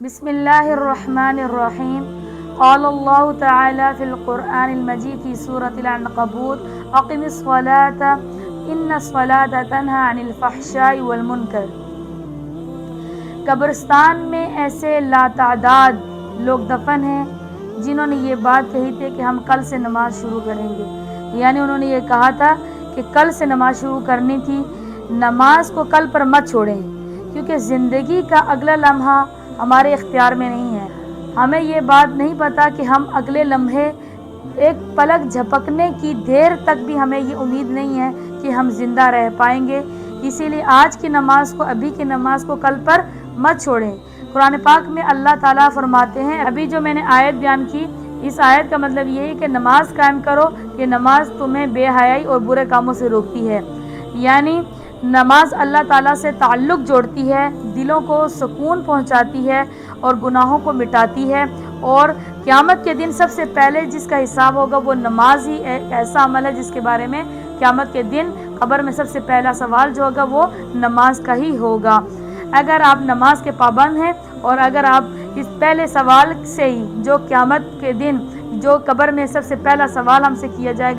بسم اللہ الرحمن الرحیم قال اللہ تعالی فی القرآن المجید فی سورة العنقبوت اقم الصلاة ان الصلاة تنہی عن الفحشاء والمنکر۔ قبرستان میں ایسے لاتعداد لوگ دفن ہیں جنہوں نے یہ بات کہی تھی کہ ہم کل سے نماز شروع کریں گے، یعنی انہوں نے یہ کہا تھا کہ کل سے نماز شروع کرنی تھی، نماز کو کل پر مت چھوڑیں، کیونکہ زندگی کا اگلا لمحہ ہمارے اختیار میں نہیں ہے۔ ہمیں یہ بات نہیں پتہ کہ ہم اگلے لمحے ایک پلک جھپکنے کی دیر تک بھی ہمیں یہ امید نہیں ہے کہ ہم زندہ رہ پائیں گے، اسی لیے آج کی نماز کو، ابھی کی نماز کو کل پر مت چھوڑیں۔ قرآن پاک میں اللہ تعالیٰ فرماتے ہیں، ابھی جو میں نے آیت بیان کی، اس آیت کا مطلب یہ ہے کہ نماز قائم کرو، کہ نماز تمہیں بے حیائی اور برے کاموں سے روکتی ہے، یعنی نماز اللہ تعالیٰ سے تعلق جوڑتی ہے، دلوں کو سکون پہنچاتی ہے اور گناہوں کو مٹاتی ہے، اور قیامت کے دن سب سے پہلے جس کا حساب ہوگا وہ نماز ہی ایک ایسا عمل ہے جس کے بارے میں قیامت کے دن قبر میں سب سے پہلا سوال جو ہوگا وہ نماز کا ہی ہوگا۔ اگر آپ نماز کے پابند ہیں اور اگر آپ اس پہلے سوال سے ہی جو قیامت کے دن جو قبر میں سب سے پہلا سوال ہم سے کیا جائے گا